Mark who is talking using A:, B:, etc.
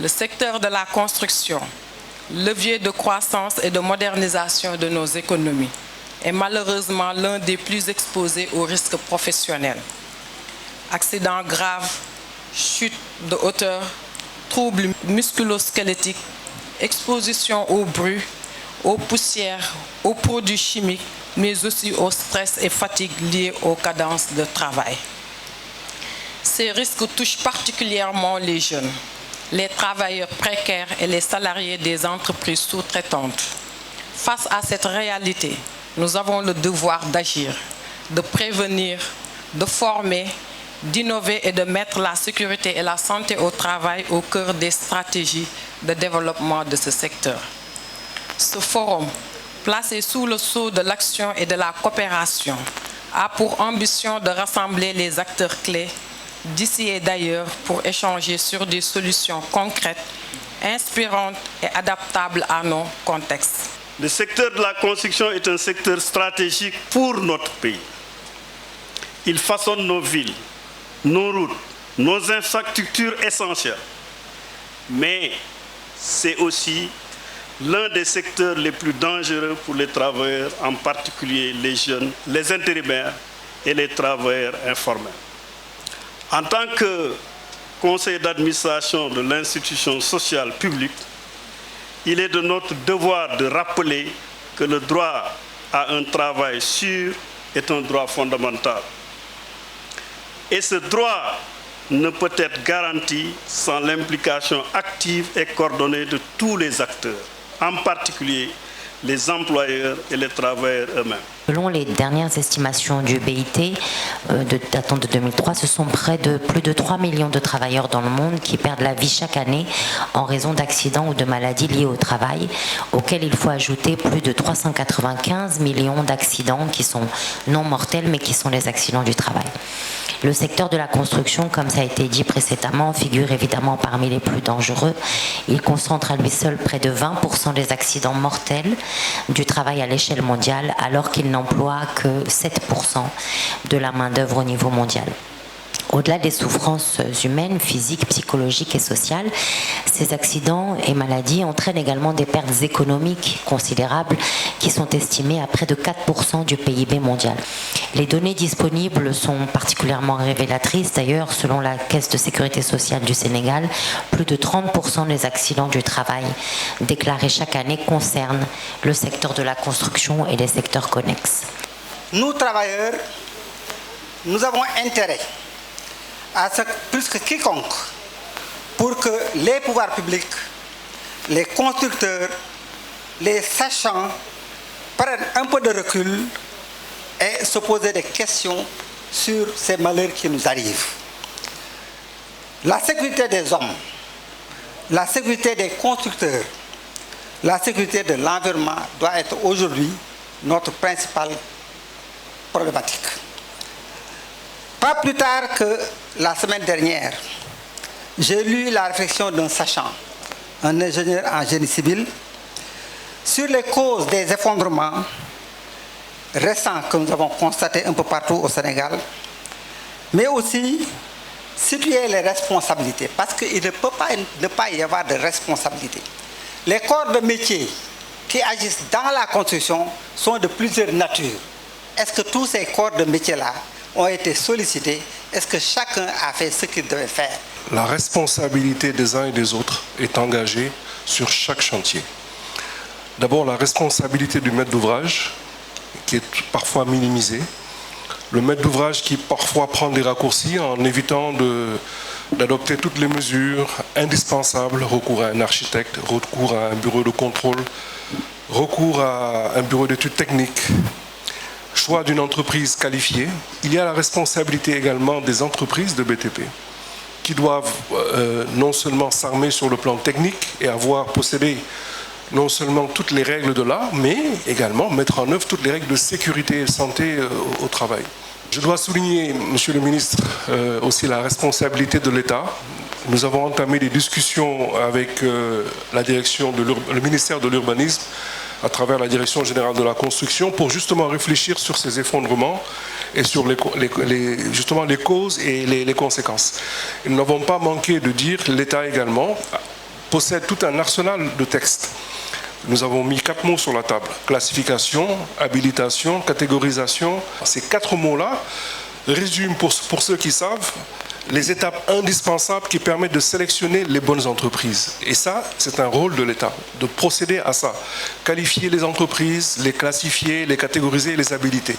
A: Le secteur de la construction, levier de croissance et de modernisation de nos économies, est malheureusement l'un des plus exposés aux risques professionnels. Accidents graves, chutes de hauteur, troubles musculo-squelettiques, exposition au bruit, aux poussières, aux produits chimiques, mais aussi au stress et fatigue liés aux cadences de travail. Ces risques touchent particulièrement les jeunes, les travailleurs précaires et les salariés des entreprises sous-traitantes. Face à cette réalité, nous avons le devoir d'agir, de prévenir, de former, d'innover et de mettre la sécurité et la santé au travail au cœur des stratégies de développement de ce secteur. Ce forum, placé sous le sceau de l'action et de la coopération, a pour ambition de rassembler les acteurs clés d'ici et d'ailleurs pour échanger sur des solutions concrètes, inspirantes et adaptables à nos contextes.
B: Le secteur de la construction est un secteur stratégique pour notre pays. Il façonne nos villes, nos routes, nos infrastructures essentielles. Mais c'est aussi l'un des secteurs les plus dangereux pour les travailleurs, en particulier les jeunes, les intérimaires et les travailleurs informels. En tant que conseiller d'administration de l'institution sociale publique, il est de notre devoir de rappeler que le droit à un travail sûr est un droit fondamental. Et ce droit ne peut être garanti sans l'implication active et coordonnée de tous les acteurs, en particulier les employeurs et les travailleurs eux-mêmes.
C: Selon les dernières estimations du BIT, datant de 2003, ce sont plus de 3 millions de travailleurs dans le monde qui perdent la vie chaque année en raison d'accidents ou de maladies liées au travail, auxquels il faut ajouter plus de 395 millions d'accidents qui sont non mortels mais qui sont les accidents du travail. Le secteur de la construction, comme ça a été dit précédemment, figure évidemment parmi les plus dangereux. Il concentre à lui seul près de 20% des accidents mortels du travail à l'échelle mondiale, alors qu'il n'emploie que 7% de la main-d'œuvre au niveau mondial. Au-delà des souffrances humaines, physiques, psychologiques et sociales, ces accidents et maladies entraînent également des pertes économiques considérables qui sont estimées à près de 4% du PIB mondial. Les données disponibles sont particulièrement révélatrices. D'ailleurs, selon la Caisse de sécurité sociale du Sénégal, plus de 30% des accidents du travail déclarés chaque année concernent le secteur de la construction et les secteurs connexes.
D: Nous, travailleurs, nous avons intérêt à ce plus que quiconque pour que les pouvoirs publics, les constructeurs, les sachants prennent un peu de recul et se poser des questions sur ces malheurs qui nous arrivent. La sécurité des hommes, la sécurité des constructeurs, la sécurité de l'environnement doit être aujourd'hui notre principale problématique. Pas plus tard que la semaine dernière, j'ai lu la réflexion d'un sachant, un ingénieur en génie civil, sur les causes des effondrements récents que nous avons constatés un peu partout au Sénégal, mais aussi situer les responsabilités, parce qu'il ne peut pas ne pas y avoir de responsabilité. Les corps de métier qui agissent dans la construction sont de plusieurs natures. Est-ce que tous ces corps de métier-là ont été sollicités? Est-ce que chacun a fait ce qu'il devait faire?
E: La responsabilité des uns et des autres est engagée sur chaque chantier. D'abord, la responsabilité du maître d'ouvrage, qui est parfois minimisée. Le maître d'ouvrage qui parfois prend des raccourcis en évitant d'adopter toutes les mesures indispensables, recours à un architecte, recours à un bureau de contrôle, recours à un bureau d'études techniques, choix d'une entreprise qualifiée. Il y a la responsabilité également des entreprises de BTP qui doivent non seulement s'armer sur le plan technique et avoir possédé non seulement toutes les règles de l'art, mais également mettre en œuvre toutes les règles de sécurité et de santé au travail. Je dois souligner, Monsieur le ministre, aussi la responsabilité de l'État. Nous avons entamé des discussions avec la direction le ministère de l'Urbanisme à travers la Direction générale de la construction pour justement réfléchir sur ces effondrements et sur justement les causes et les conséquences. Et nous n'avons pas manqué de dire, l'État également, possède tout un arsenal de textes. Nous avons mis 4 mots sur la table. Classification, habilitation, catégorisation. Ces 4 mots-là résument, pour ceux qui savent, les étapes indispensables qui permettent de sélectionner les bonnes entreprises. Et ça, c'est un rôle de l'État, de procéder à ça. Qualifier les entreprises, les classifier, les catégoriser et les habiliter.